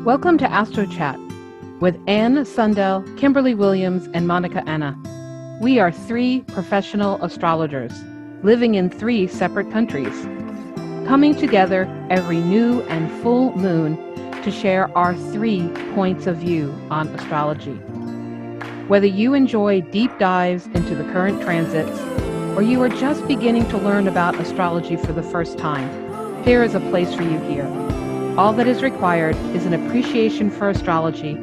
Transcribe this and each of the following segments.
Welcome to Astro Chat with Anne Sundell, Kimberly Williams, and Monica Anna. We are three professional astrologers living in three separate countries, coming together every new and full moon to share our 3 points of view on astrology. Whether you enjoy deep dives into the current transits or you are just beginning to learn about astrology for the first time, there is a place for you here. All that is required is an appreciation for astrology,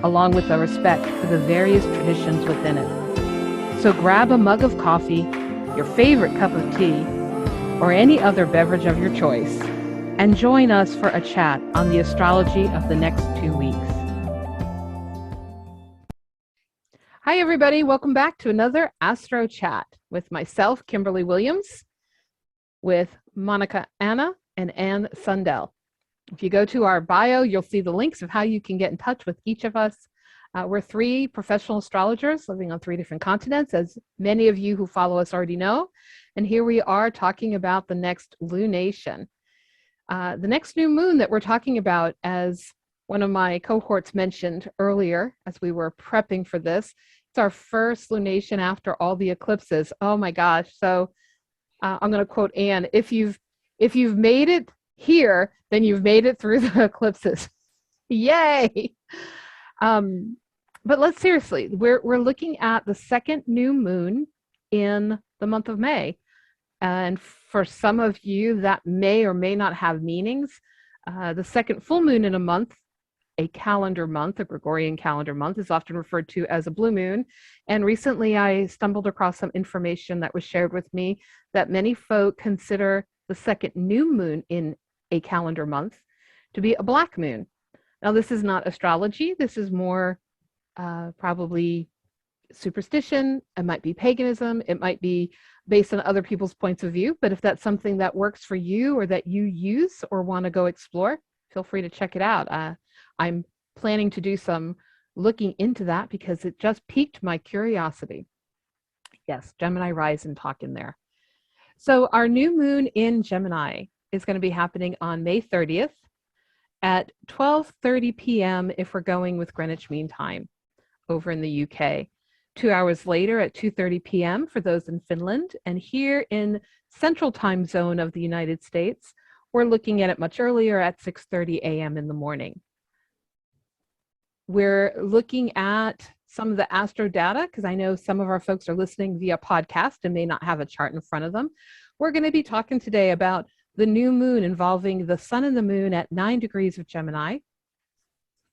along with a respect for the various traditions within it. So grab a mug of coffee, your favorite cup of tea, or any other beverage of your choice, and join us for a chat on the astrology of the next 2 weeks. Hi, everybody. Welcome back to another Astro Chat with myself, Kimberly Williams, with Monica Anna and Anne Sundell. If you go to our bio, you'll see the links of how you can get in touch with each of us. We're 3 professional astrologers living on 3 different continents, as many of you who follow us already know. And here we are talking about the next lunation. The next new moon that we're talking about, as one of my cohorts mentioned earlier as we were prepping for this, it's our first lunation after all the eclipses. Oh my gosh. So I'm going to quote Anne, if you've made it here, then you've made it through the eclipses. Yay! But let's seriously, we're looking at the second new moon in the month of May. And for some of you, that may or may not have meanings. The second full moon in a month, a calendar month, a Gregorian calendar month, is often referred to as a blue moon. And recently I stumbled across some information that was shared with me that many folk consider the second new moon in a calendar month to be a black moon. Now, this is not astrology. This is more probably superstition. It might be paganism. It might be based on other people's points of view. But if that's something that works for you or that you use or want to go explore, feel free to check it out. I'm planning to do some looking into that because it just piqued my curiosity. Yes, Gemini rise and talk in there. So our new moon in Gemini is going to be happening on May 30th at 12:30 p.m. if we're going with Greenwich Mean Time over in the UK. 2 hours later at 2:30 p.m. for those in Finland. And here in Central Time Zone of the United States, we're looking at it much earlier at 6:30 a.m. in the morning. We're looking at some of the astro data because I know some of our folks are listening via podcast and may not have a chart in front of them. We're going to be talking today about the new moon involving the sun and the moon at 9 degrees of Gemini.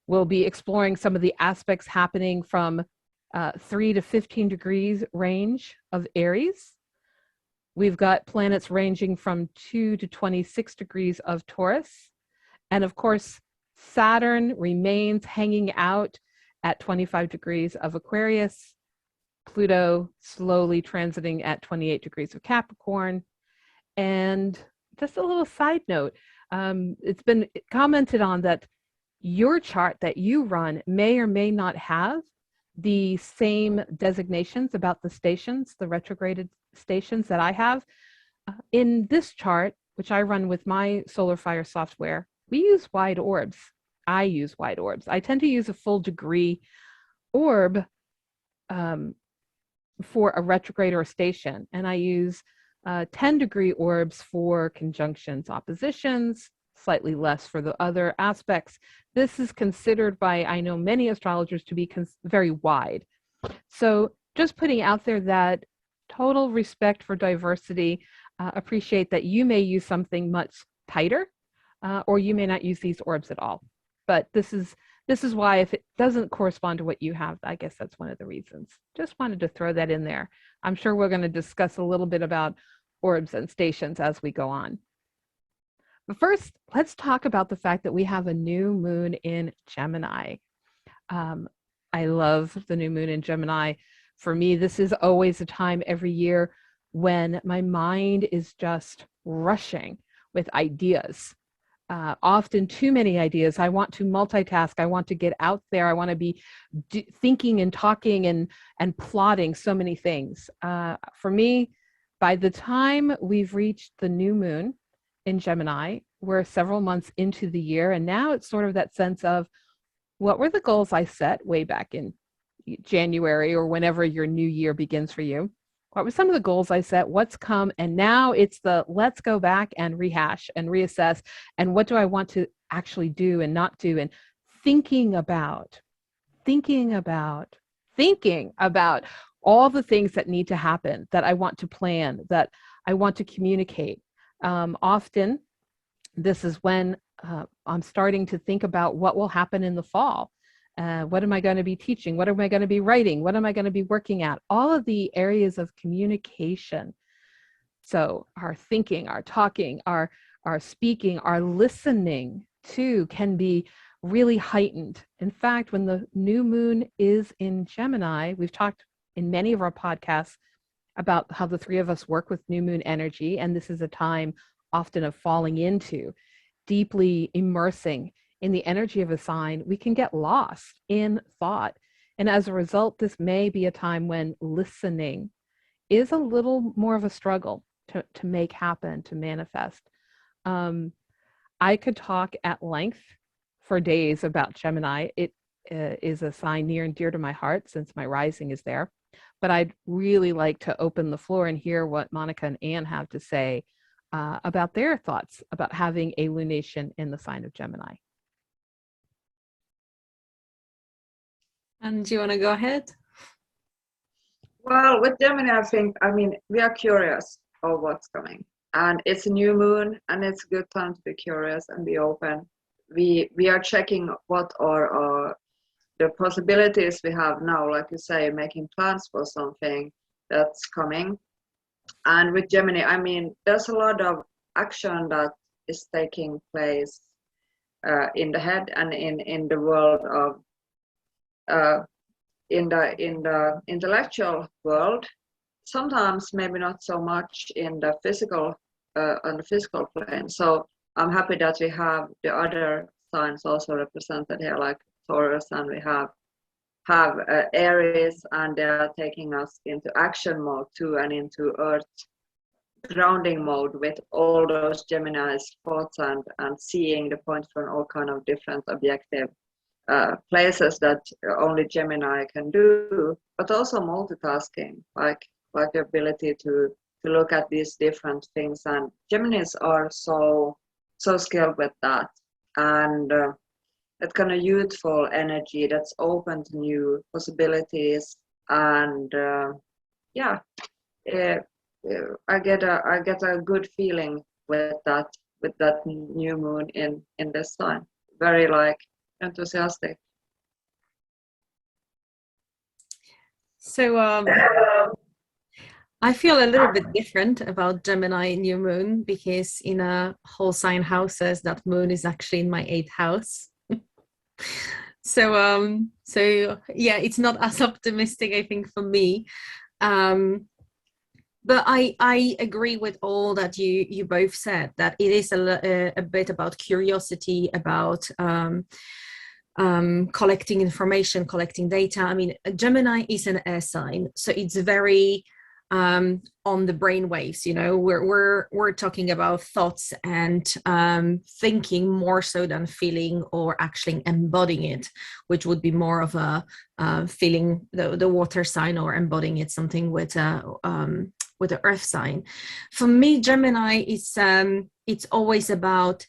We'll be exploring some of the aspects happening from 3 to 15 degrees range of Aries. We've got planets ranging from 2 to 26 degrees of Taurus. And of course, Saturn remains hanging out at 25 degrees of Aquarius. Pluto slowly transiting at 28 degrees of Capricorn. And just a little side note, it's been commented on that your chart that you run may or may not have the same designations about the stations, the retrograded stations that I have. In this chart, which I run with my Solar Fire software, we use wide orbs. I use wide orbs. I tend to use a full degree orb for a retrograde or a station, and I use 10-degree orbs for conjunctions, oppositions, slightly less for the other aspects. This is considered by, I know, many astrologers to be very wide. So just putting out there that total respect for diversity, appreciate that you may use something much tighter, or you may not use these orbs at all. But this is why, if it doesn't correspond to what you have, I guess that's one of the reasons. Just wanted to throw that in there. I'm sure we're going to discuss a little bit about orbs and stations as we go on. But first, let's talk about the fact that we have a new moon in Gemini. I love the new moon in Gemini. For me, this is always a time every year when my mind is just rushing with ideas. Often too many ideas. I want to multitask. I want to get out there. I want to be thinking and talking and plotting so many things. For me, by the time we've reached the new moon in Gemini, we're several months into the year, and now it's sort of that sense of what were the goals I set way back in January or whenever your new year begins for you? What were some of the goals I set? What's come? And now it's the let's go back and rehash and reassess. And what do I want to actually do and not do? And thinking about, thinking about, thinking about all the things that need to happen, that I want to plan, that I want to communicate. Often, this is when I'm starting to think about what will happen in the fall. What am I going to be teaching? What am I going to be writing? What am I going to be working at? All of the areas of communication. So our thinking, our talking, our speaking, our listening too can be really heightened. In fact, when the new moon is in Gemini, we've talked in many of our podcasts about how the three of us work with new moon energy, and this is a time often of falling into, deeply immersing in the energy of a sign. We can get lost in thought. And as a result, this may be a time when listening is a little more of a struggle to make happen, to manifest. I could talk at length for days about Gemini. It is a sign near and dear to my heart since my rising is there. But I'd really like to open the floor and hear what Monika and Anne have to say about their thoughts about having a lunation in the sign of Gemini. And do you want to go ahead? Well, with Gemini, I mean, we are curious of what's coming. And it's a new moon, and it's a good time to be curious and be open. We are checking what are the possibilities we have now, like you say, making plans for something that's coming. And with Gemini, I mean, there's a lot of action that is taking place in the head and in the world of in the intellectual world. Sometimes maybe not so much in the physical on the physical plane. So I'm happy that we have the other signs also represented here, like Taurus, and we have Aries, and they are taking us into action mode too, and into Earth grounding mode with all those Gemini's thoughts and seeing the point from all kind of different objective places that only Gemini can do, but also multitasking, like the ability to look at these different things. And Geminis are so skilled with that, and that kind of youthful energy that's open to new possibilities. And yeah, I get a good feeling with that new moon in this sign. Very like enthusiastic. So I feel a little bit different about Gemini new moon, because in a whole sign houses, that moon is actually in my 8th house. So yeah, it's not as optimistic, I think, for me. But I agree with all that you both said, that it is a bit about curiosity, about collecting information, collecting data. I mean, Gemini is an air sign, so it's very on the brain waves. You know, we're talking about thoughts and thinking more so than feeling or actually embodying it, which would be more of a feeling, the water sign, or embodying it, something with the earth sign. For me, Gemini is it's always about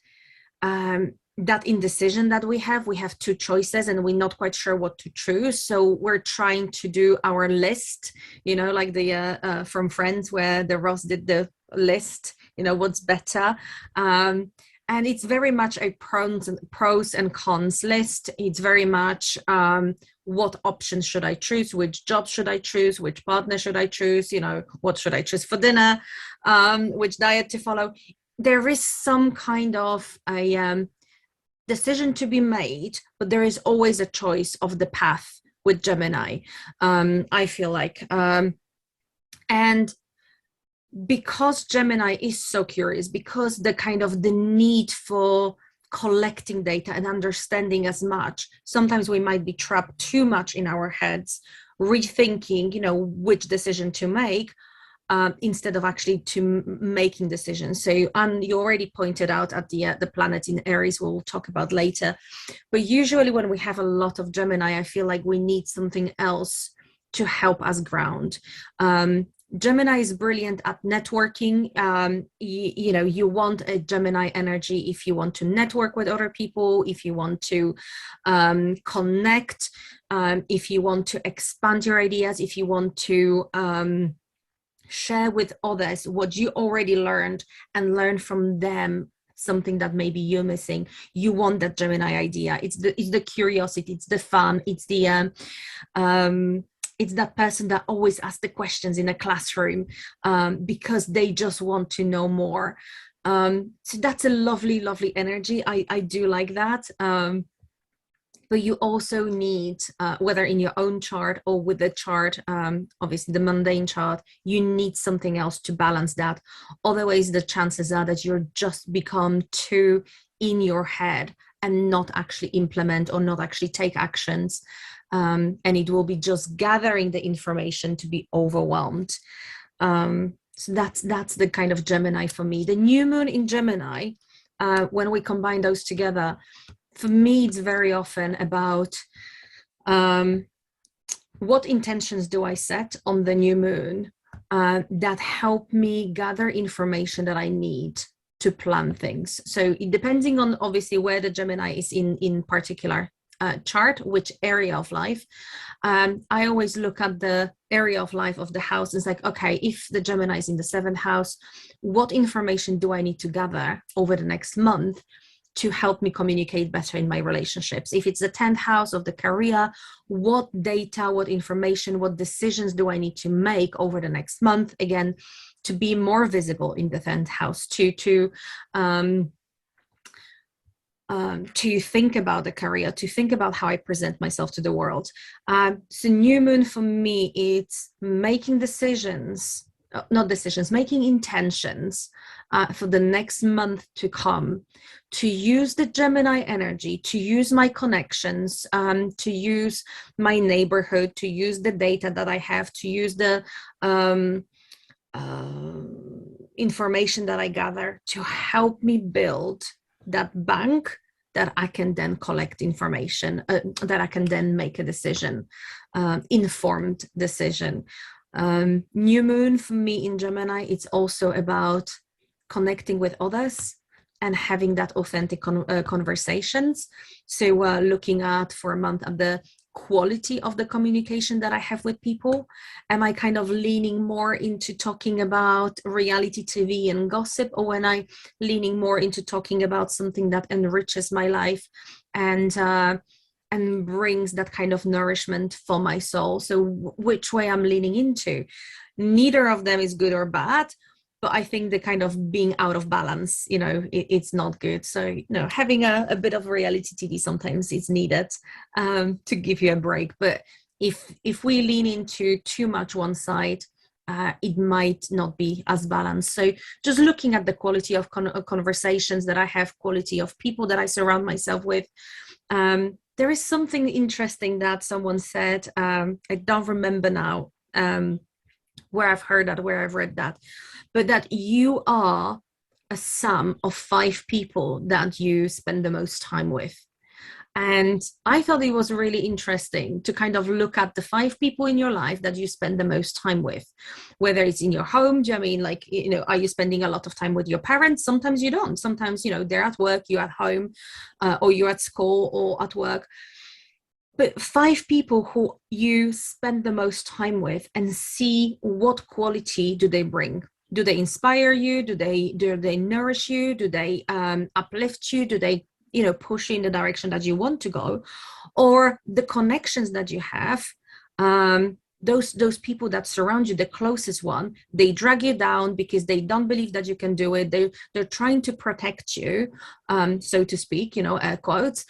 that indecision that we have. We have two choices and we're not quite sure what to choose, so we're trying to do our list, you know, like the from Friends, where the Ross did the list, you know, what's better. And it's very much a pros and cons list. It's very much what options should I choose, which job should I choose, which partner should I choose, you know, what should I choose for dinner, which diet to follow. There is some kind of a decision to be made, but there is always a choice of the path with Gemini, I feel like. And because Gemini is so curious, because the kind of the need for collecting data and understanding as much, sometimes we might be trapped too much in our heads, rethinking, you know, which decision to make. instead of actually making decisions. So, and you already pointed out at the planet in Aries, we'll talk about later. But usually when we have a lot of Gemini, I feel like we need something else to help us ground. Gemini is brilliant at networking. You want a Gemini energy if you want to network with other people, if you want to connect, if you want to expand your ideas, if you want to share with others what you already learned and learn from them something that maybe you're missing. You want that Gemini idea. It's the curiosity, it's the fun, it's that person that always asks the questions in a classroom because they just want to know more. So that's a lovely, lovely energy. I do like that. But you also need, whether in your own chart or with the chart, obviously the mundane chart, you need something else to balance that. Otherwise, the chances are that you're just become too in your head and not actually implement or not actually take actions. And it will be just gathering the information to be overwhelmed. So that's the kind of Gemini for me. The new moon in Gemini, when we combine those together, for me, it's very often about what intentions do I set on the new moon that help me gather information that I need to plan things. So depending on obviously where the Gemini is in particular chart, which area of life, I always look at the area of life of the house. It's like, okay, if the Gemini is in the 7th house, what information do I need to gather over the next month to help me communicate better in my relationships? If it's the 10th house of the career, what data, what information, what decisions do I need to make over the next month, again, to be more visible in the 10th house, to think about the career, to think about how I present myself to the world. So new moon for me, it's making decisions, making intentions for the next month to come, to use the Gemini energy, to use my connections, to use my neighborhood, to use the data that I have, to use the information that I gather to help me build that bank that I can then collect information, that I can then make a decision, informed decision. New moon for me in Gemini, it's also about connecting with others and having that authentic conversations. So looking at for a month at the quality of the communication that I have with people. Am I kind of leaning more into talking about reality TV and gossip, or am I leaning more into talking about something that enriches my life and brings that kind of nourishment for my soul? So which way I'm leaning into? Neither of them is good or bad, but I think the kind of being out of balance, it's not good. So, having a bit of reality TV sometimes is needed to give you a break. But if we lean into too much one side, it might not be as balanced. So just looking at the quality of conversations that I have, quality of people that I surround myself with. There is something interesting that someone said, I don't remember now where I've heard that, where I've read that, but that you are a sum of 5 people that you spend the most time with. And I thought it was really interesting to kind of look at the 5 people in your life that you spend the most time with, whether it's in your home. Do you mean are you spending a lot of time with your parents? Sometimes you don't. Sometimes, they're at work, you're at home, or you're at school or at work. But 5 people who you spend the most time with, and see what quality do they bring. Do they inspire you? Do they nourish you? Do they uplift you? Do they push you in the direction that you want to go? Or the connections that you have, those people that surround you, the closest one, they drag you down because they don't believe that you can do it. They're trying to protect you, so to speak, air quotes.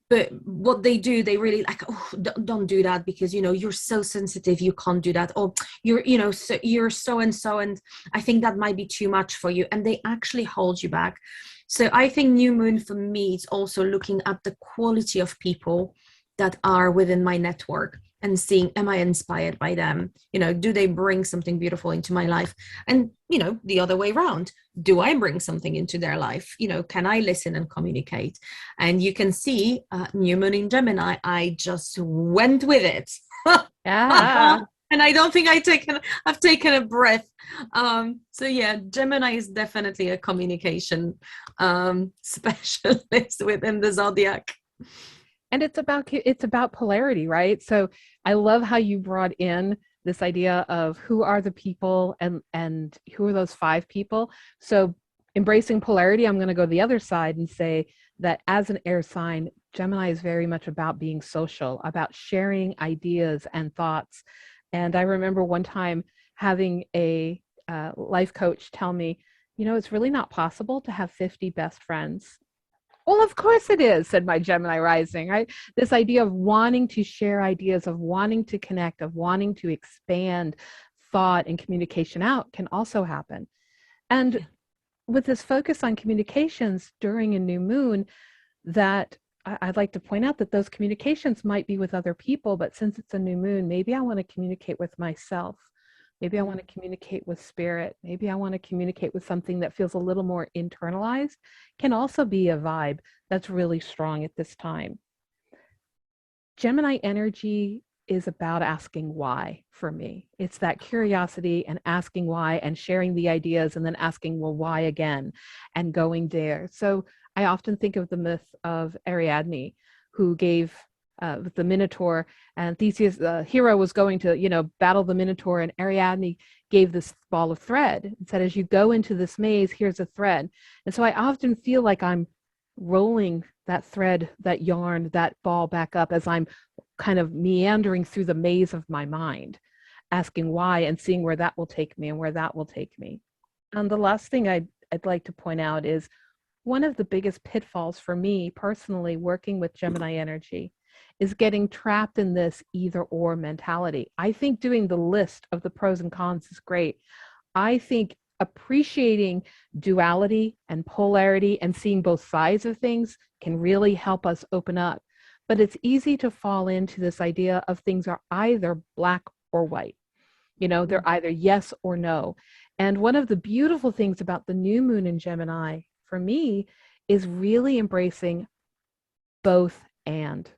But what they do, they really like, oh, don't do that because, you're so sensitive, you can't do that. Or you're so-and-so, and I think that might be too much for you. And they actually hold you back. So I think new moon for me is also looking at the quality of people that are within my network. and seeing, am I inspired by them? You know, do they bring something beautiful into my life? And, you know, the other way around, do I bring something into their life? You know, can I listen and communicate? And you can see new moon in Gemini, I just went with it. Yeah. And I don't think I've taken a breath. So yeah, Gemini is definitely a communication specialist within the zodiac. And it's about polarity, right? So I love how you brought in this idea of who are the people and who are those 5 people. So embracing polarity, I'm going to go the other side and say that as an air sign, Gemini is very much about being social, about sharing ideas and thoughts. And I remember one time having a life coach tell me, you know, it's really not possible to have 50 best friends. Well, of course it is, said my Gemini rising, right? This idea of wanting to share ideas, of wanting to connect, of wanting to expand thought and communication out can also happen. And with this focus on communications during a new moon, that I'd like to point out that those communications might be with other people, but since it's a new moon, maybe I want to communicate with myself. Maybe I want to communicate with spirit. Maybe I want to communicate with something that feels a little more internalized, can also be a vibe that's really strong at this time. Gemini energy is about asking why for me. It's that curiosity and asking why and sharing the ideas and then asking, well, why again, and going there. So I often think of the myth of Ariadne, who gave the Minotaur, and Theseus, the hero, was going to, you know, battle the Minotaur, and Ariadne gave this ball of thread and said, as you go into this maze, here's a thread. And so I often feel like I'm rolling that thread, that yarn, that ball back up as I'm kind of meandering through the maze of my mind, asking why and seeing where that will take me and where that will take me. And the last thing I'd like to point out is one of the biggest pitfalls for me personally working with Gemini energy is getting trapped in this either or mentality. I think doing the list of the pros and cons is great. I think appreciating duality and polarity and seeing both sides of things can really help us open up. But it's easy to fall into this idea of things are either black or white. You know, they're either yes or no. And one of the beautiful things about the new moon in Gemini for me is really embracing both and.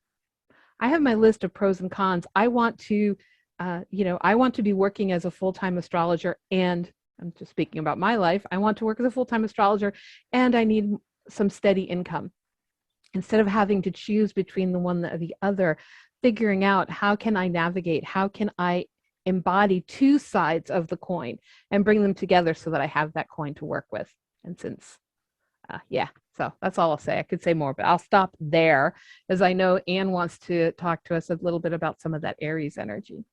I have my list of pros and cons. I want to, I want to be working as a full-time astrologer, and I'm just speaking about my life. I want to work as a full-time astrologer, and I need some steady income. Instead of having to choose between the one or the other, figuring out how can I navigate, how can I embody 2 sides of the coin and bring them together so that I have that coin to work with. And since, so that's all I'll say. I could say more, but I'll stop there, as I know Anne wants to talk to us a little bit about some of that Aries energy.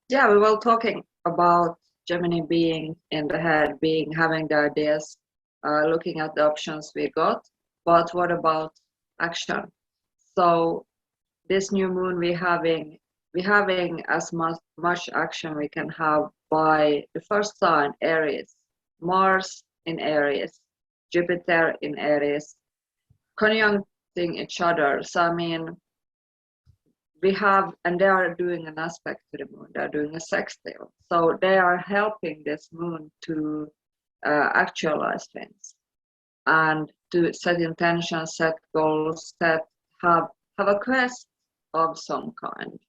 Yeah, we were talking about Gemini being in the head, having the ideas, looking at the options we got. But what about action? So this new moon, we're having as much action we can have by the first sign, Aries, Mars in Aries, Jupiter in Aries, conjuncting each other. So I mean, and they are doing an aspect to the moon. They're doing a sextile. So they are helping this moon to actualize things and to set intentions, set goals, have a quest of some kind.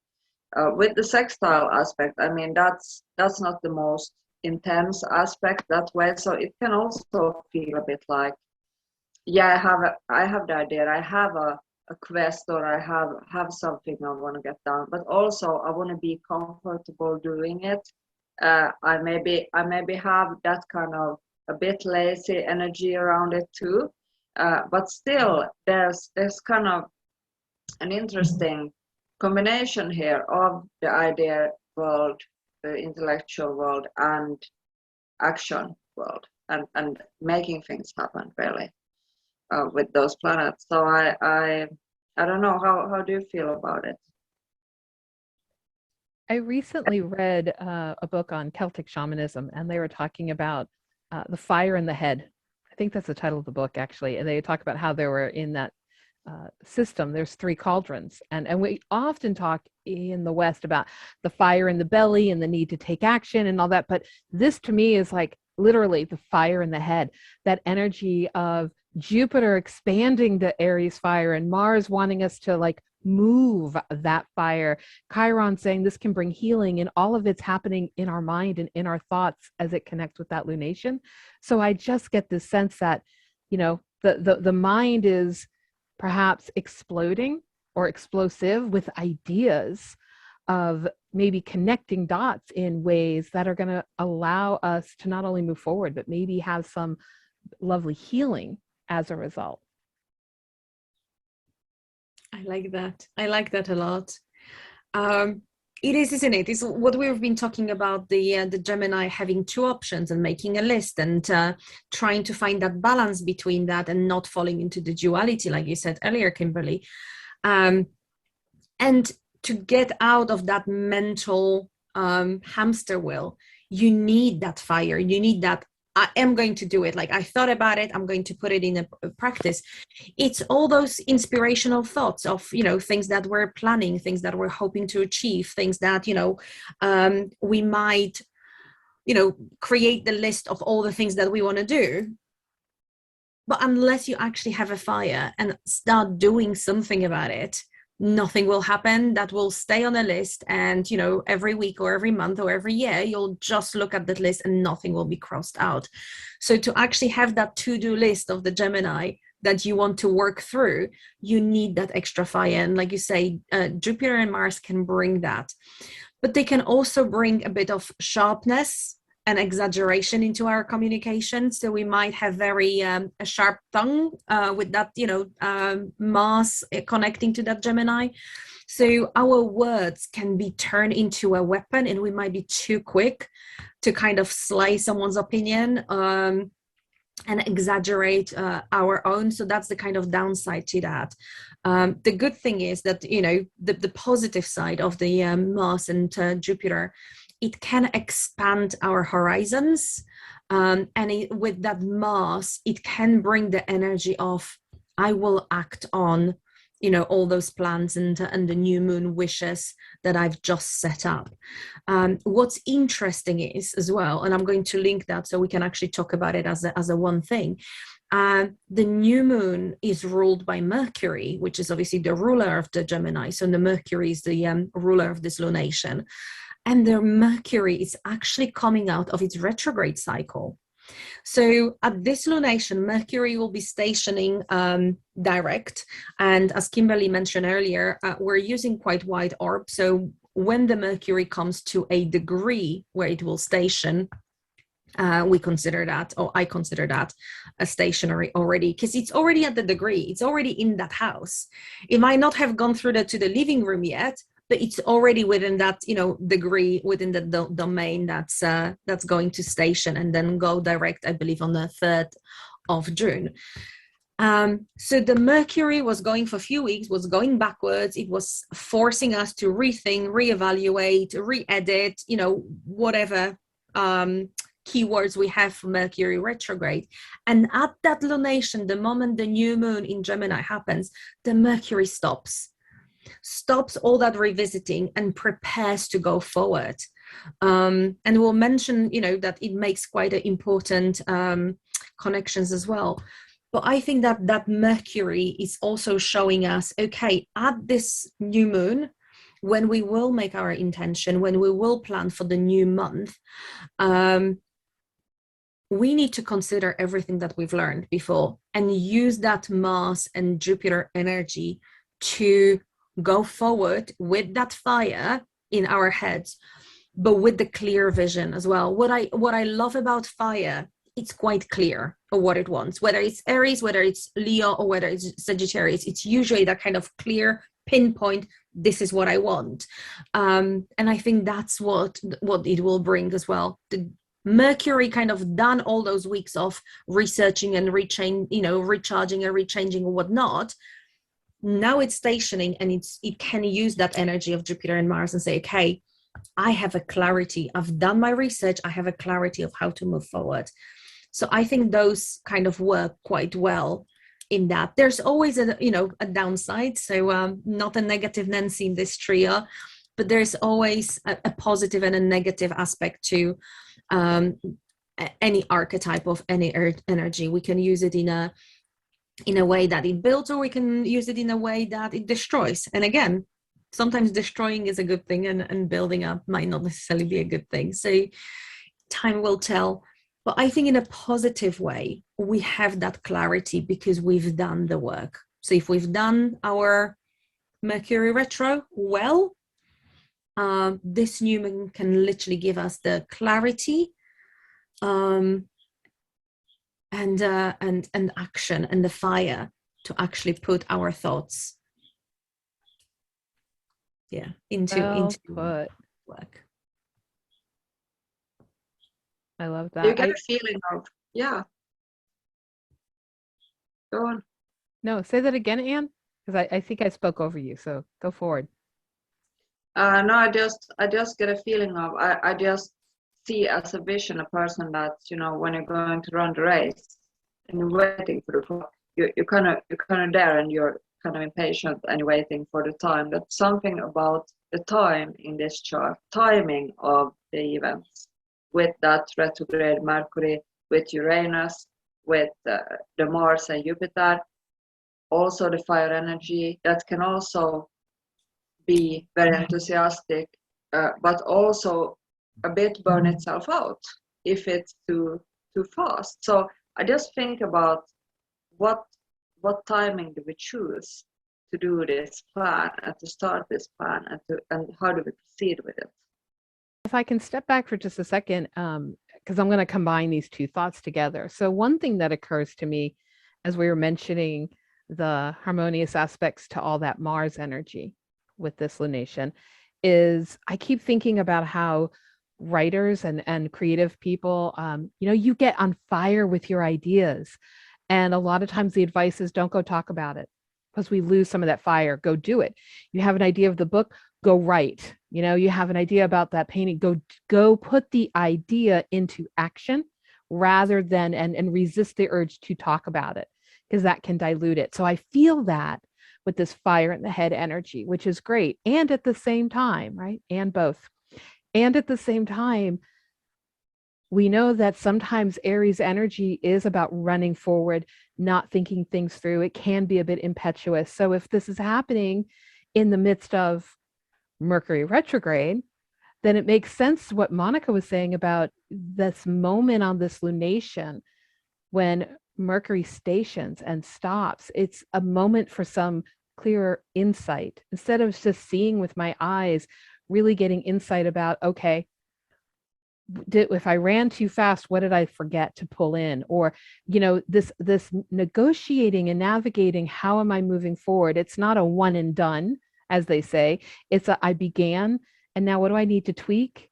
With the sextile aspect, I mean, that's not the most intense aspect that way. So it can also feel a bit like, yeah, I have the idea, I have a quest, or I have something I want to get done, but also I want to be comfortable doing it. I maybe have that kind of a bit lazy energy around it too, but still there's kind of an interesting combination here of the idea world, the intellectual world, and action world, and making things happen really. With those planets. So I don't know, how do you feel about it? I recently read a book on Celtic shamanism, and they were talking about the fire in the head. I think that's the title of the book, actually. And they talk about how they were in that system, there's three cauldrons. And we often talk in the West about the fire in the belly and the need to take action and all that. But this to me is like literally the fire in the head, that energy of Jupiter expanding the Aries fire and Mars wanting us to like move that fire. Chiron saying this can bring healing, and all of it's happening in our mind and in our thoughts as it connects with that lunation. So I just get this sense that, you know, the mind is perhaps exploding or explosive with ideas of maybe connecting dots in ways that are going to allow us to not only move forward, but maybe have some lovely healing as a result. I like that. I like that a lot. It is, isn't it? It's what we've been talking about, the Gemini having two options and making a list and trying to find that balance between that and not falling into the duality, like you said earlier, Kimberly. And to get out of that mental hamster wheel, you need that fire. You need that, I am going to do it. Like I thought about it, I'm going to put it in a practice. It's all those inspirational thoughts of, you know, things that we're planning, things that we're hoping to achieve, things that, you know, we might, you know, create the list of all the things that we want to do. But unless you actually have a fire and start doing something about it, nothing will happen. That will stay on a list, and you know, every week or every month or every year you'll just look at that list and nothing will be crossed out. So to actually have that to-do list of the Gemini that you want to work through, you need that extra fire. And like you say, Jupiter and Mars can bring that, but they can also bring a bit of sharpness and exaggeration into our communication. So we might have very a sharp tongue with that, you know, Mars connecting to that Gemini. So our words can be turned into a weapon, and we might be too quick to kind of slay someone's opinion and exaggerate our own. So that's the kind of downside to that. The good thing is that, you know, the positive side of the Mars and Jupiter, it can expand our horizons. And with that Mars, it can bring the energy of, I will act on, you know, all those plans and the new moon wishes that I've just set up. What's interesting is as well, and I'm going to link that so we can actually talk about it as a one thing. The new moon is ruled by Mercury, which is obviously the ruler of the Gemini. So the Mercury is the ruler of this lunation. And the Mercury is actually coming out of its retrograde cycle. So at this lunation, Mercury will be stationing direct. And as Kimberly mentioned earlier, we're using quite wide orb. So when the Mercury comes to a degree where it will station, we consider that, or I consider that, a stationary already, because it's already at the degree. It's already in that house. It might not have gone through to the living room yet, but it's already within that, you know, degree, within the domain that's going to station and then go direct, I believe, on the 3rd of June. So the Mercury was going for a few weeks, was going backwards. It was forcing us to rethink, reevaluate, re-edit, you know, whatever keywords we have for Mercury retrograde. And at that lunation, the moment the new moon in Gemini happens, the Mercury stops all that revisiting and prepares to go forward. And we'll mention, you know, that it makes quite an important connections as well. But I think that Mercury is also showing us, okay, at this new moon, when we will make our intention, when we will plan for the new month, we need to consider everything that we've learned before and use that Mars and Jupiter energy to go forward with that fire in our heads, but with the clear vision as well. What I love about fire, it's quite clear what it wants, whether it's Aries, whether it's Leo, or whether it's Sagittarius. It's usually that kind of clear pinpoint, this is what I want. And I think that's what it will bring as well. The Mercury kind of done all those weeks of researching and recharging and rechanging or whatnot. Now it's stationing, and it can use that energy of Jupiter and Mars and say, okay, I have a clarity. I've done my research. I have a clarity of how to move forward. So I think those kind of work quite well in that. There's always a downside, so not a negative Nancy in this trio, but there's always a positive and a negative aspect to any archetype of any energy. We can use it in a way that it builds, or we can use it in a way that it destroys. And again, sometimes destroying is a good thing, and building up might not necessarily be a good thing. So time will tell. But I think in a positive way, we have that clarity because we've done the work. So if we've done our Mercury retro well, this new moon can literally give us the clarity and action and the fire to actually put our thoughts into work. I love that. You get a feeling of, yeah. Go on. No, say that again, Anne, because I think I spoke over you. So go forward. No, I just get a feeling of, I just see as a vision a person that, when you're going to run the race and you're waiting for the clock, you're kind of there, and you're kind of impatient and you're waiting for the time. That's something about the time in this chart, timing of the events, with that retrograde Mercury, with Uranus, with the Mars and Jupiter, also the fire energy that can also be very enthusiastic, but also a bit burn itself out if it's too fast. So I just think about what timing do we choose to do this plan and to start this plan, and how do we proceed with it? If I can step back for just a second, because I'm going to combine these two thoughts together. So one thing that occurs to me as we were mentioning the harmonious aspects to all that Mars energy with this lunation is I keep thinking about how writers and creative people, you get on fire with your ideas. And a lot of times the advice is don't go talk about it because we lose some of that fire. Go do it. You have an idea of the book, go write. You have an idea about that painting, go put the idea into action rather than and resist the urge to talk about it, because that can dilute it. So I feel that with this fire in the head energy, which is great. And at the same time, right? And both. And at the same time, we know that sometimes Aries energy is about running forward, not thinking things through. It can be a bit impetuous. So if this is happening in the midst of Mercury retrograde, then it makes sense what Monika was saying about this moment on this lunation when Mercury stations and stops. It's a moment for some clearer insight. Instead of just seeing with my eyes, really getting insight about, okay, if I ran too fast, what did I forget to pull in? Or, this negotiating and navigating, how am I moving forward? It's not a one and done, as they say. It's I began, and now what do I need to tweak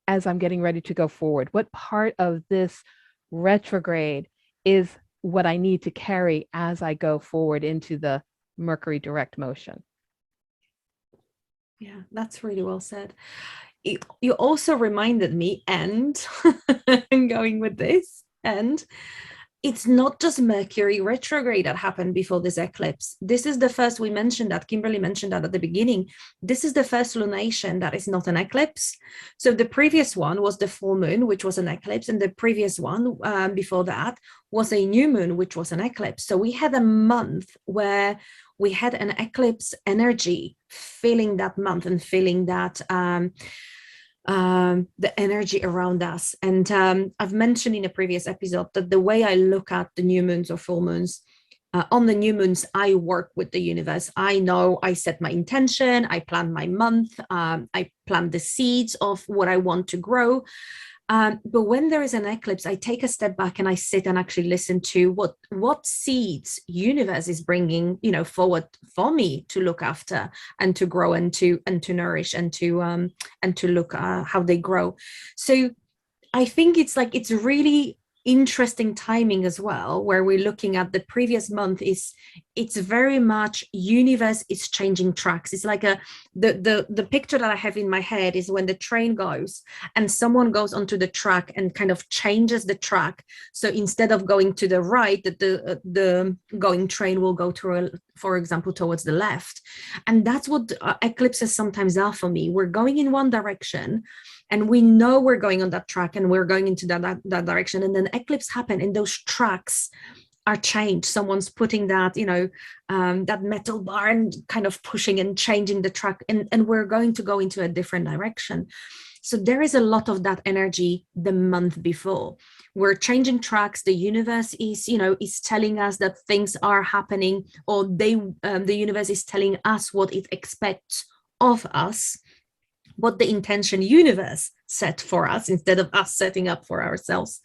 as I'm getting ready to go forward? What part of this retrograde is what I need to carry as I go forward into the Mercury direct motion? Yeah, that's really well said. You also reminded me, and I'm going with this, and it's not just Mercury retrograde that happened before this eclipse. This is the first, we mentioned that, Kimberly mentioned that at the beginning. This is the first lunation that is not an eclipse. So the previous one was the full moon, which was an eclipse, and the previous one before that was a new moon, which was an eclipse. So we had a month where we had an eclipse energy filling that month and filling that the energy around us. And I've mentioned in a previous episode that the way I look at the new moons or full moons, on the new moons, I work with the universe. I know I set my intention, I plan my month, I plant the seeds of what I want to grow. But when there is an eclipse, I take a step back and I sit and actually listen to what seeds universe is bringing, forward for me to look after and to grow and to nourish and to look how they grow. So I think it's really interesting timing as well, where we're looking at the previous month, it's very much universe is changing tracks. It's like the picture that I have in my head is when the train goes and someone goes onto the track and kind of changes the track. So instead of going to the right, the going train will go to, for example, towards the left. And that's what eclipses sometimes are for me. We're going in one direction, and we know we're going on that track and we're going into that direction, and then eclipse happen and those tracks are changed. Someone's putting that, that metal bar and kind of pushing and changing the track, and we're going to go into a different direction. So there is a lot of that energy the month before. We're changing tracks. The universe is telling us that things are happening, or the universe is telling us what it expects of us, what the intention universe set for us instead of us setting up for ourselves.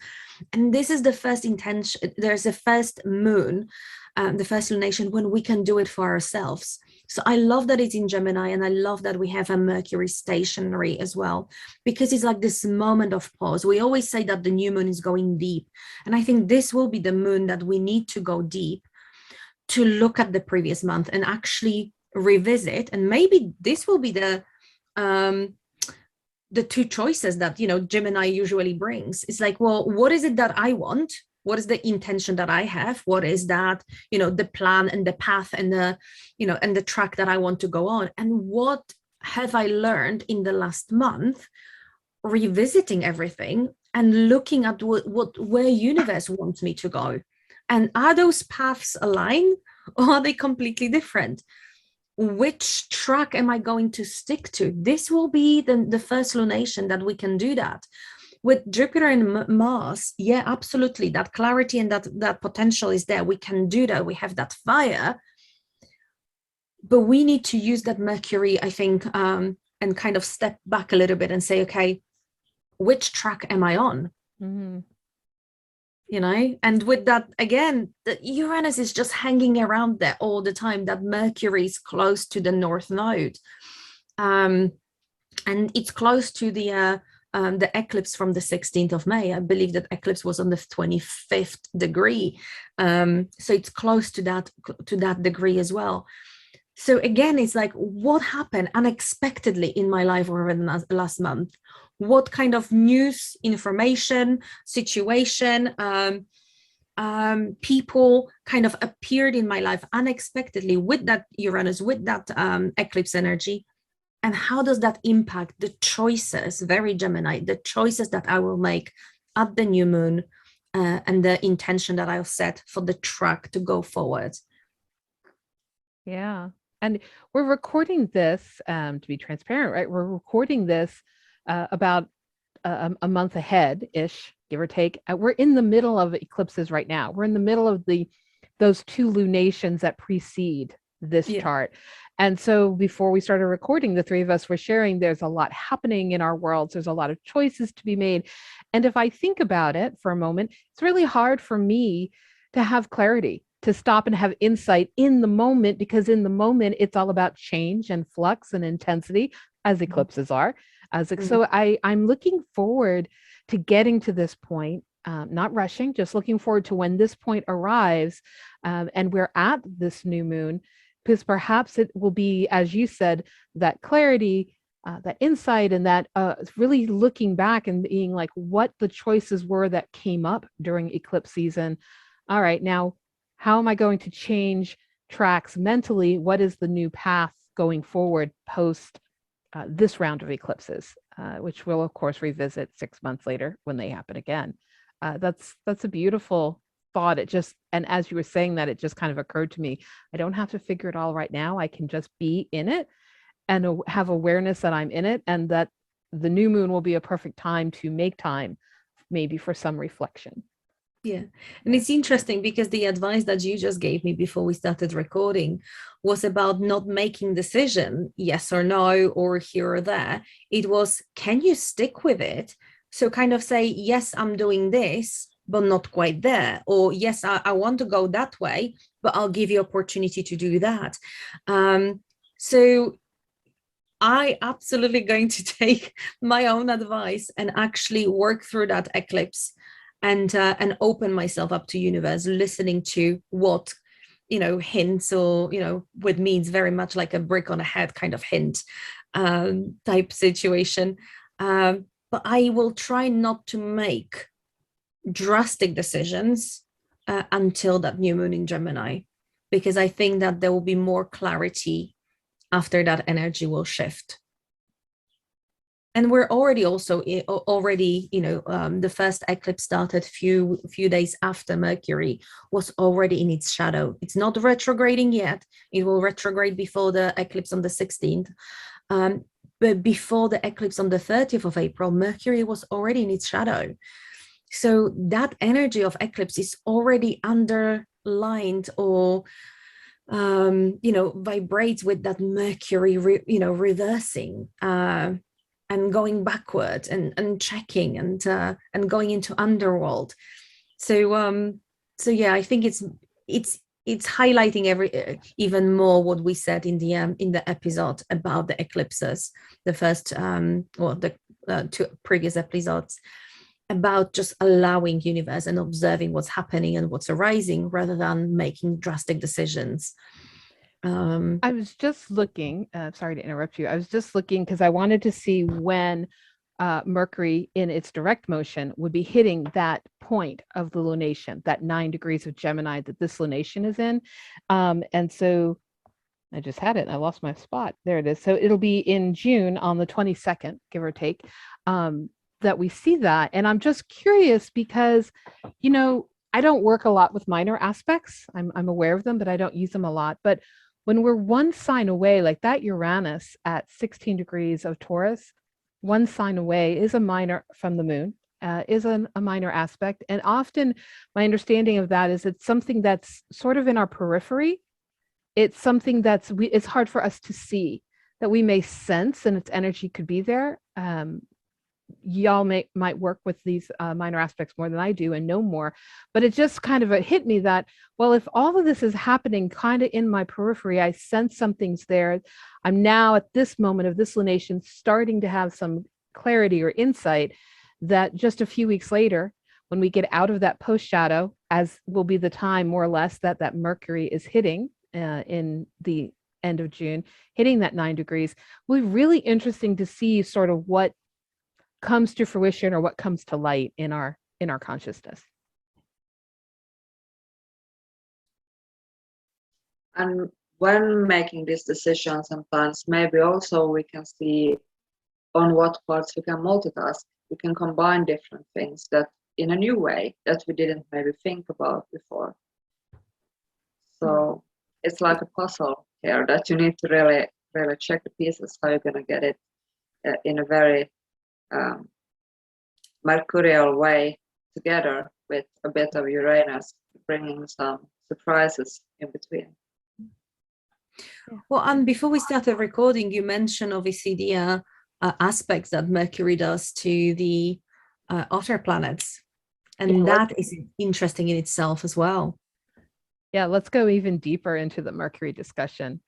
And this is the first intention. There's a first moon, the first lunation, when we can do it for ourselves. So I love that it's in Gemini, and I love that we have a Mercury stationary as well, because it's like this moment of pause. We always say that the new moon is going deep, and I think this will be the moon that we need to go deep to look at the previous month and actually revisit. And maybe this will be the two choices that Gemini usually brings. It's like, well, what is it that I want? What is the intention that I have? What is that, the plan and the path and the track that I want to go on? And what have I learned in the last month, revisiting everything and looking at where universe wants me to go? And are those paths aligned, or are they completely different? Which track am I going to stick to? This will be the first lunation that we can do that. With Jupiter and Mars, yeah, absolutely. That clarity and that potential is there. We can do that. We have that fire. But we need to use that Mercury, I think, and kind of step back a little bit and say, okay, which track am I on? Mm-hmm. And with that, again, the Uranus is just hanging around there all the time. That Mercury is close to the North Node, and it's close to the eclipse from the 16th of May. I believe that eclipse was on the 25th degree, so it's close to that degree as well. So again, it's like, what happened unexpectedly in my life over the last month? What kind of news, information, situation, people kind of appeared in my life unexpectedly with that Uranus, with that eclipse energy? And how does that impact the choices, very Gemini, the choices that I will make at the new moon, and the intention that I'll set for the track to go forward? Yeah. And we're recording this, to be transparent, right? We're recording this about a month ahead-ish, give or take. We're in the middle of eclipses right now. We're in the middle of those two lunations that precede this chart. And so before we started recording, the three of us were sharing there's a lot happening in our worlds. There's a lot of choices to be made. And if I think about it for a moment, it's really hard for me to have clarity, to stop and have insight in the moment, because in the moment, it's all about change and flux and intensity, as eclipses are. So I'm looking forward to getting to this point, not rushing, just looking forward to when this point arrives, and we're at this new moon, because perhaps it will be, as you said, that clarity, that insight, and that really looking back and being like what the choices were that came up during eclipse season. All right, now, how am I going to change tracks mentally? What is the new path going forward post this round of eclipses, which we'll of course revisit 6 months later when they happen again? That's a beautiful thought. And as you were saying that, it just kind of occurred to me, I don't have to figure it all right now. I can just be in it and have awareness that I'm in it, and that the new moon will be a perfect time to make time maybe for some reflection. Yeah. And it's interesting because the advice that you just gave me before we started recording was about not making decision, yes or no, or here or there. It was, can you stick with it? So kind of say, yes, I'm doing this, but not quite there. Or yes, I want to go that way, but I'll give you opportunity to do that. So I absolutely going to take my own advice and actually work through that eclipse and open myself up to universe, listening to what, hints, or, what means very much like a brick on a head kind of hint type situation. But I will try not to make drastic decisions until that new moon in Gemini, because I think that there will be more clarity after that energy will shift. And we're already the first eclipse started few days after Mercury was already in its shadow. It's not retrograding yet. It will retrograde before the eclipse on the 16th. But before the eclipse on the 30th of April, Mercury was already in its shadow. So that energy of eclipse is already underlined, or vibrates with that Mercury reversing and going backward and checking and going into underworld. So yeah, I think it's highlighting even more what we said in the episode about the eclipses, the first the two previous episodes, about just allowing universe and observing what's happening and what's arising, rather than making drastic decisions. I was just looking, sorry to interrupt you. I was just looking because I wanted to see when Mercury in its direct motion would be hitting that point of the lunation, that 9 degrees of Gemini that this lunation is in. And so I just had it and I lost my spot. There it is. So it'll be in June on the 22nd, give or take, that we see that. And I'm just curious because, I don't work a lot with minor aspects. I'm aware of them, but I don't use them a lot. But when we're one sign away, like that Uranus at 16 degrees of Taurus, one sign away is a minor from the moon, is a minor aspect. And often my understanding of that is it's something that's sort of in our periphery. It's something it's hard for us to see, that we may sense, and its energy could be there. Y'all might work with these minor aspects more than I do and know more, but it just kind of hit me that, well, if all of this is happening kind of in my periphery, I sense something's there. I'm now at this moment of this lunation starting to have some clarity or insight that just a few weeks later, when we get out of that post shadow, as will be the time more or less that Mercury is hitting in the end of June, hitting that 9 degrees, will be really interesting to see sort of what comes to fruition or what comes to light in our consciousness. And when making these decisions and plans, maybe also we can see on what parts we can multitask. We can combine different things that in a new way that we didn't maybe think about before. So it's like a puzzle here that you need to really check the pieces, how you're going to get it in a very mercurial way together, with a bit of Uranus bringing some surprises in between. Well, and before we started recording, you mentioned obviously the aspects that Mercury does to the outer planets, and that is interesting in itself as well. Yeah, let's go even deeper into the Mercury discussion.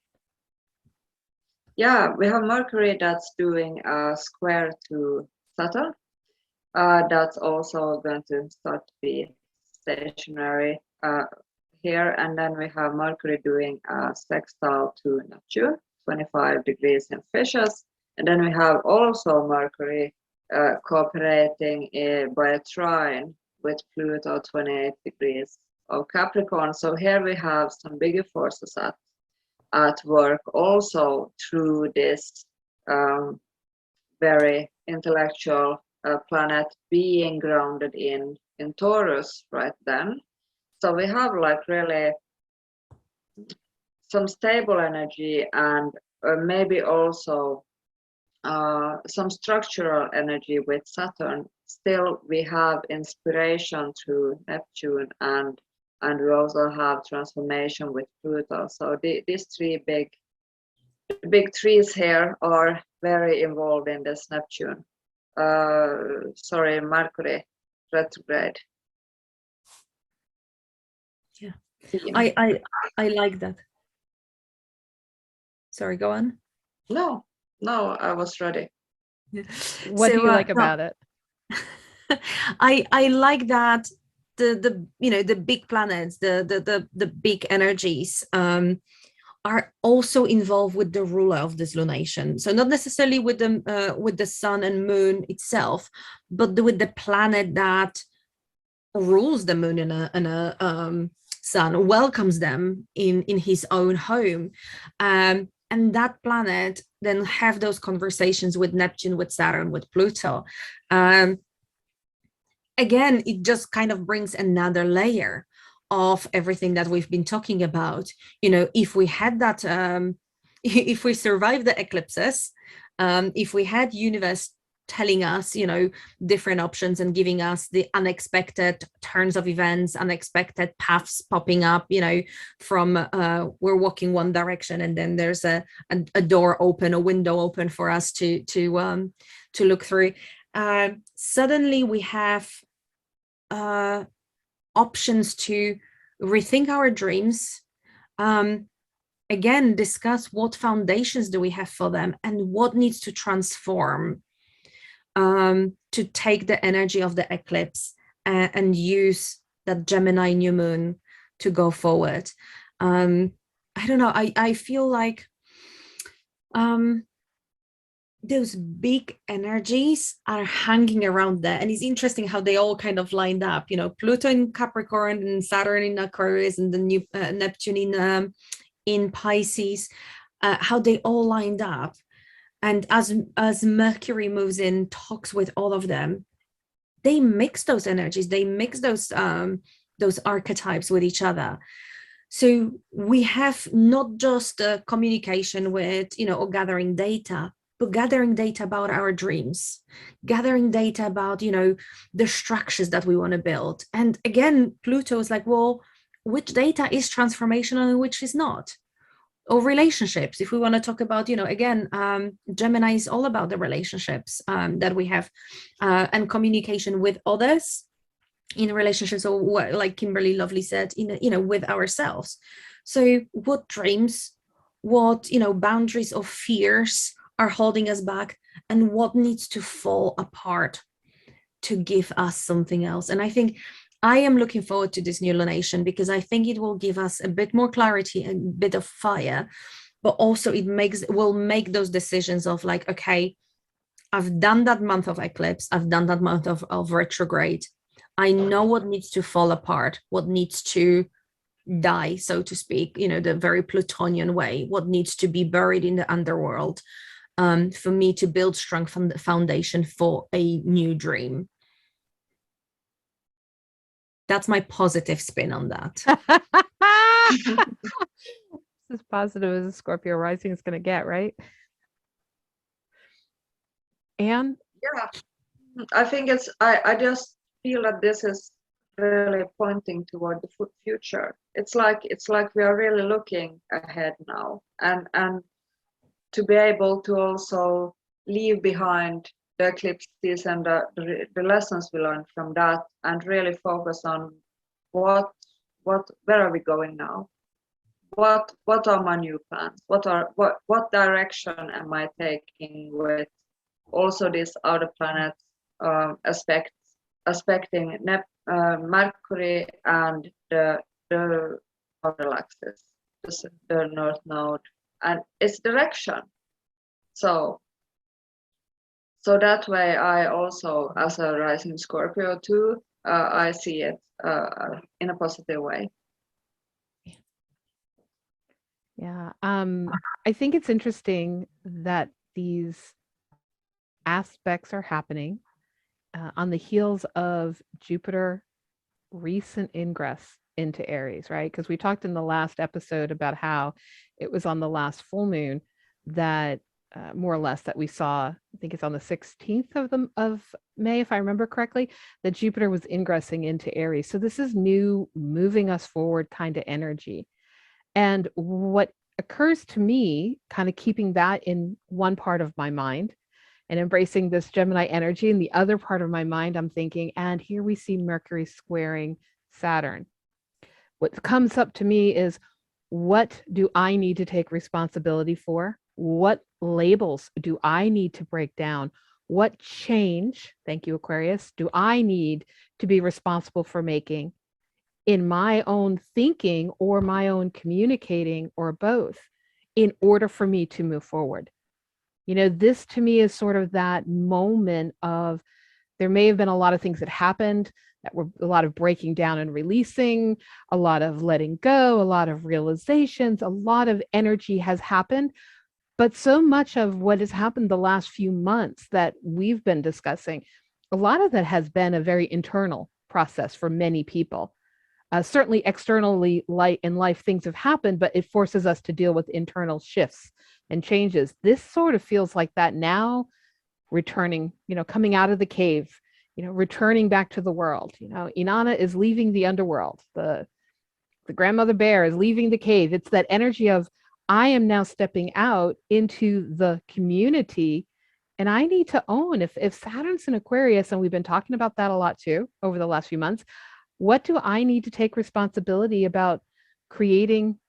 Yeah, we have Mercury that's doing a square to Saturn. That's also going to start to be stationary here. And then we have Mercury doing a sextile to Neptune, 25 degrees in Fishes. And then we have also Mercury cooperating by a trine with Pluto, 28 degrees of Capricorn. So here we have some bigger forces at work also through this very intellectual planet being grounded in Taurus right then. So we have like really some stable energy, and maybe also some structural energy with Saturn. Still we have inspiration through Neptune, and we also have transformation with Pluto. So these three big trees here are very involved in this Neptune. Mercury retrograde. Yeah, I like that. Sorry, go on. No, I was ready. What do you like about it? I like that the the big planets, the big energies are also involved with the ruler of this lunation. So not necessarily with the sun and moon itself, but with the planet that rules the moon and a sun, welcomes them in his own home. And that planet then have those conversations with Neptune, with Saturn, with Pluto. Again, it just kind of brings another layer of everything that we've been talking about. If we had that, if we survived the eclipses, if we had universe telling us, different options and giving us the unexpected turns of events, unexpected paths popping up, from we're walking one direction and then there's a door open, a window open for us to look through. Suddenly we have options to rethink our dreams, again, discuss what foundations do we have for them and what needs to transform, to take the energy of the eclipse and use that Gemini new moon to go forward. I don't know, I feel like those big energies are hanging around there, and it's interesting how they all kind of lined up. Pluto in Capricorn and Saturn in Aquarius and the new Neptune in Pisces, how they all lined up. And as Mercury moves in, talks with all of them, they mix those energies, they mix those archetypes with each other. So we have not just communication with, or gathering data, but gathering data about our dreams, gathering data about, the structures that we want to build. And again, Pluto is like, well, which data is transformational and which is not? Or relationships, if we want to talk about, again, Gemini is all about the relationships that we have, and communication with others in relationships, or what, like Kimberly lovely said, with ourselves. So what dreams, what, boundaries or fears are holding us back, and what needs to fall apart to give us something else? And I think I am looking forward to this new lunation, because I think it will give us a bit more clarity and a bit of fire, but also will make those decisions of like, okay, I've done that month of eclipse, I've done that month of retrograde. I know what needs to fall apart, what needs to die, so to speak, the very Plutonian way, what needs to be buried in the underworld, for me to build strong foundation for a new dream. That's my positive spin on that. This is positive as a Scorpio rising is going to get, right? And yeah, I think I just feel that this is really pointing toward the future. It's like we are really looking ahead now, and to be able to also leave behind the eclipses and the lessons we learned from that, and really focus on where are we going now? What are my new plans? What direction am I taking with also these outer planets aspecting Mercury and the outer axis, the North Node, and its direction. So that way, I also, as a rising Scorpio too, I see it in a positive way. Yeah, I think it's interesting that these aspects are happening on the heels of Jupiter recent ingress into Aries, right? Because we talked in the last episode about how it was on the last full moon that more or less that we saw, I think it's on the 16th of May, if I remember correctly, that Jupiter was ingressing into Aries. So this is new, moving us forward kind of energy. And what occurs to me, kind of keeping that in one part of my mind and embracing this Gemini energy, in the other part of my mind, I'm thinking, and here we see Mercury squaring Saturn. What comes up to me is, what do I need to take responsibility for? What labels do I need to break down? What change, thank you, Aquarius, do I need to be responsible for making in my own thinking or my own communicating or both in order for me to move forward? You know, this to me is sort of that moment of there may have been a lot of things that happened that were a lot of breaking down and releasing, a lot of letting go, a lot of realizations, a lot of energy has happened. But so much of what has happened the last few months that we've been discussing, a lot of that has been a very internal process for many people. Certainly externally in life, things have happened, but it forces us to deal with internal shifts and changes. This sort of feels like that now, returning, coming out of the cave, returning back to the world. Inanna is leaving the underworld. The grandmother bear is leaving the cave. It's that energy of, I am now stepping out into the community, and I need to own, if Saturn's in Aquarius, and we've been talking about that a lot too over the last few months, what do I need to take responsibility about creating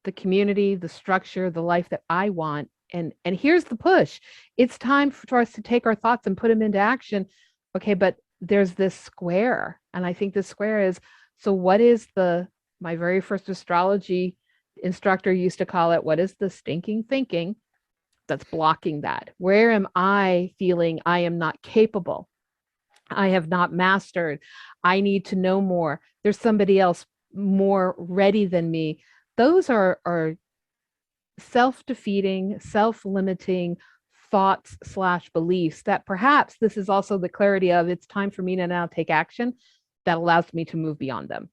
the community, the structure, the life that I want? And here's the push. It's time for us to take our thoughts and put them into action. Okay, but there's this square. And I think this square is, so what is my very first astrology instructor used to call it, what is the stinking thinking that's blocking that? Where am I feeling I am not capable? I have not mastered. I need to know more. There's somebody else more ready than me. Those are self-defeating, self-limiting thoughts/beliefs that perhaps this is also the clarity of, it's time for me to now take action that allows me to move beyond them.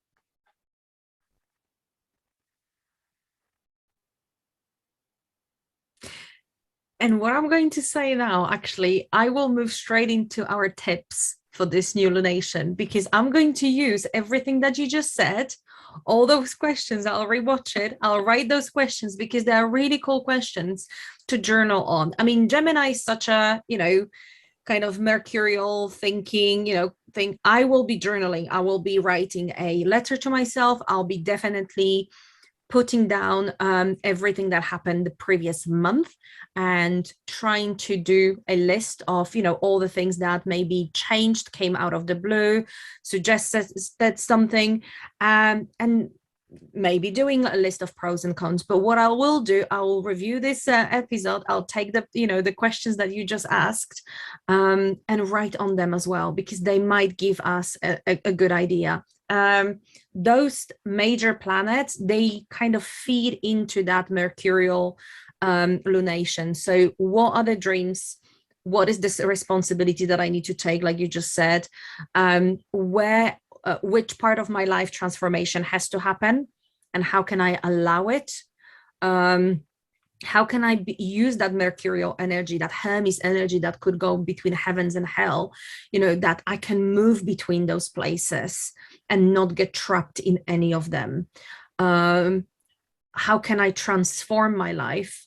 And what I'm going to say now, actually, I will move straight into our tips for this new lunation, because I'm going to use everything that you just said, all those questions. I'll rewatch it. I'll write those questions because they are really cool questions to journal on. I mean, Gemini is such a, kind of mercurial thinking, thing. I will be journaling. I will be writing a letter to myself. I'll be definitely putting down everything that happened the previous month and trying to do a list of, all the things that maybe changed, came out of the blue, suggested that something, and maybe doing a list of pros and cons. But what I will do, I will review this episode. I'll take the questions that you just asked and write on them as well, because they might give us a good idea. Those major planets, they kind of feed into that mercurial lunation. So what are the dreams? What is this responsibility that I need to take, like you just said? Which part of my life transformation has to happen, and how can I allow it? How can I use that mercurial energy, that Hermes energy that could go between heavens and hell, that I can move between those places and not get trapped in any of them? How can I transform my life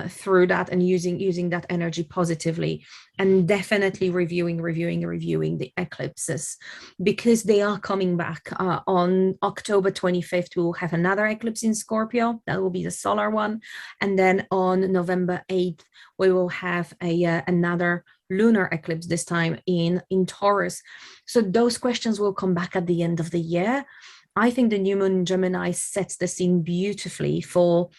through that and using that energy positively? And definitely reviewing the eclipses, because they are coming back. On October 25th, we will have another eclipse in Scorpio. That will be the solar one. And then on November 8th, we will have another lunar eclipse, this time in Taurus. So those questions will come back at the end of the year. I think the new moon in Gemini sets the scene beautifully for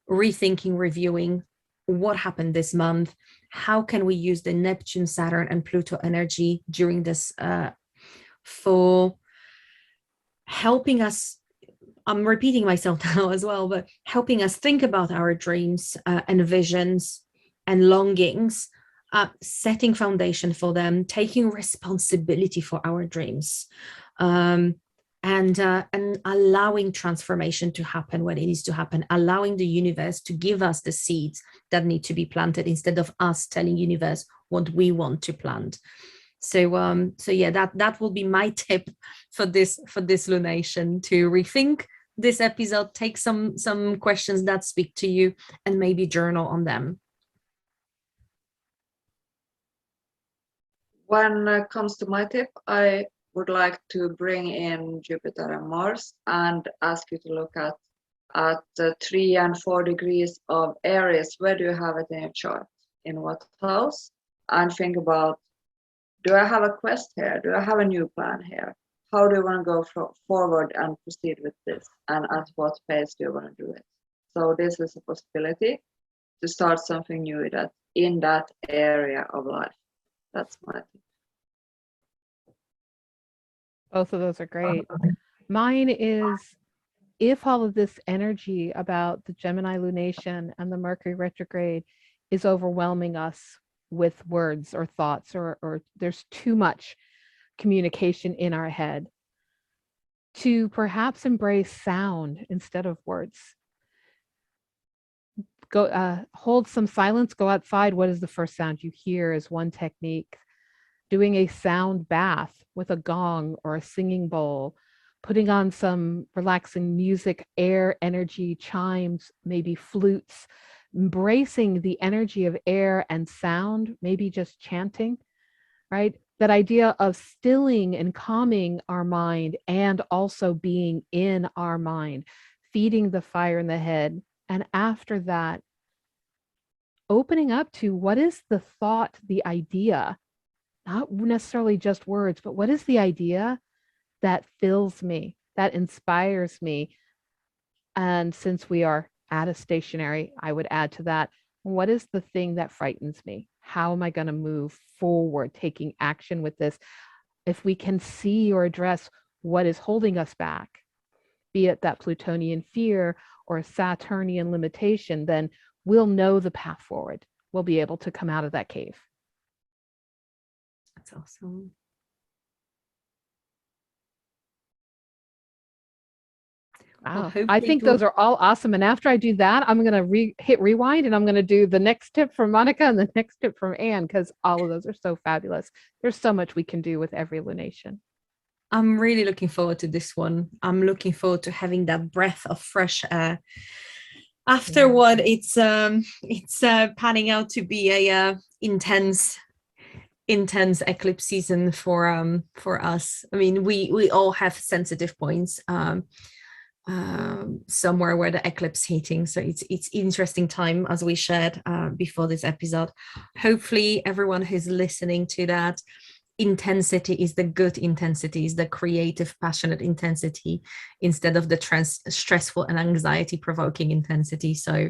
rethinking, reviewing what happened this month. How can we use the Neptune, Saturn, and Pluto energy during this for helping us? I'm repeating myself now as well, but helping us think about our dreams and visions and longings, setting foundation for them, taking responsibility for our dreams. And allowing transformation to happen when it needs to happen, allowing the universe to give us the seeds that need to be planted instead of us telling universe what we want to plant. So yeah, that will be my tip for this lunation, to rethink this episode, take some questions that speak to you, and maybe journal on them. When it comes to my tip, I would like to bring in Jupiter and Mars and ask you to look at 3 and 4 degrees of Aries. Where do you have it in your chart? In what house? and think about, do I have a quest here? Do I have a new plan here? How do you want to go forward and proceed with this? And at what pace do you want to do it? So this is a possibility to start something new in that area of life. That's my tip. Both of those are great. Mine is, if all of this energy about the Gemini lunation and the Mercury retrograde is overwhelming us with words or thoughts, or there's too much communication in our head, to perhaps embrace sound instead of words. Go hold some silence, go outside. What is the first sound you hear is one technique. Doing a sound bath with a gong or a singing bowl, putting on some relaxing music, air, energy, chimes, maybe flutes, embracing the energy of air and sound, maybe just chanting, right? That idea of stilling and calming our mind and also being in our mind, feeding the fire in the head. And after that, opening up to what is the thought, the idea, not necessarily just words, but what is the idea that fills me, that inspires me? And since we are at a stationary, I would add to that, what is the thing that frightens me? How am I going to move forward, taking action with this? If we can see or address what is holding us back, be it that Plutonian fear or a Saturnian limitation, then we'll know the path forward. We'll be able to come out of that cave. That's awesome. Wow. I think those are all awesome. And after I do that, I'm going to hit rewind, and I'm going to do the next tip from Monika and the next tip from Anne, because all of those are so fabulous. There's so much we can do with every lunation. I'm really looking forward to this one. I'm looking forward to having that breath of fresh air. Afterward, it's panning out to be a intense eclipse season for us. I mean, we all have sensitive points somewhere where the eclipse hitting, so it's interesting time, as we shared before this episode. Hopefully everyone who's listening to that, intensity is the good intensity, is the creative, passionate intensity, instead of the stressful and anxiety provoking intensity. So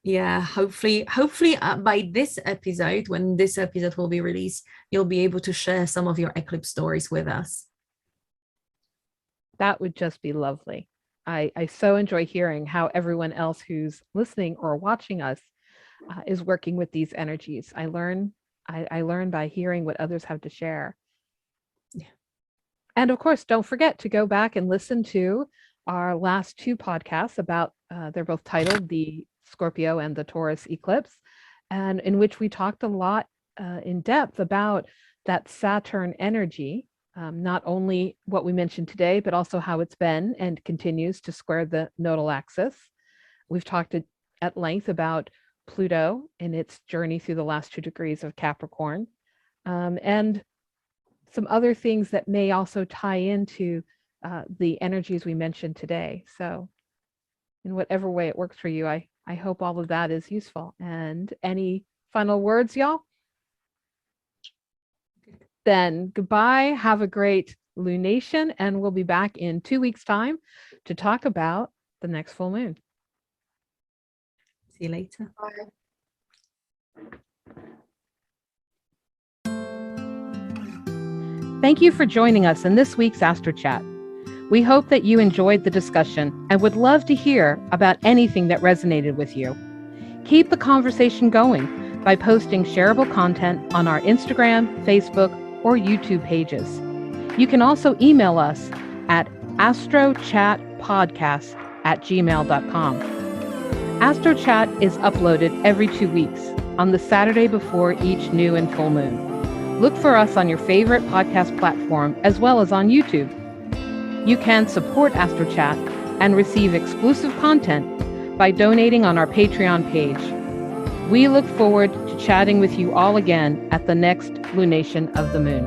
yeah, hopefully by this episode, when this episode will be released, you'll be able to share some of your eclipse stories with us. That would just be lovely. I so enjoy hearing how everyone else who's listening or watching us is working with these energies. I learn by hearing what others have to share. Yeah. And of course, don't forget to go back and listen to our last two podcasts about, they're both titled The Scorpio and the Taurus Eclipse, and in which we talked a lot in depth about that Saturn energy, not only what we mentioned today, but also how it's been and continues to square the nodal axis. We've talked at length about Pluto in its journey through the last 2 degrees of Capricorn, and some other things that may also tie into the energies we mentioned today. So in whatever way it works for you, I hope all of that is useful. And any final words, y'all? Then goodbye, have a great lunation, and we'll be back in 2 weeks' time to talk about the next full moon. See you later. Bye. Thank you for joining us in this week's Astro Chat. We hope that you enjoyed the discussion and would love to hear about anything that resonated with you. Keep the conversation going by posting shareable content on our Instagram, Facebook, or YouTube pages. You can also email us at astrochatpodcast@gmail.com. Astro Chat is uploaded every 2 weeks on the Saturday before each new and full moon. Look for us on your favorite podcast platform as well as on YouTube. You can support Astro Chat and receive exclusive content by donating on our Patreon page. We look forward to chatting with you all again at the next lunation of the moon.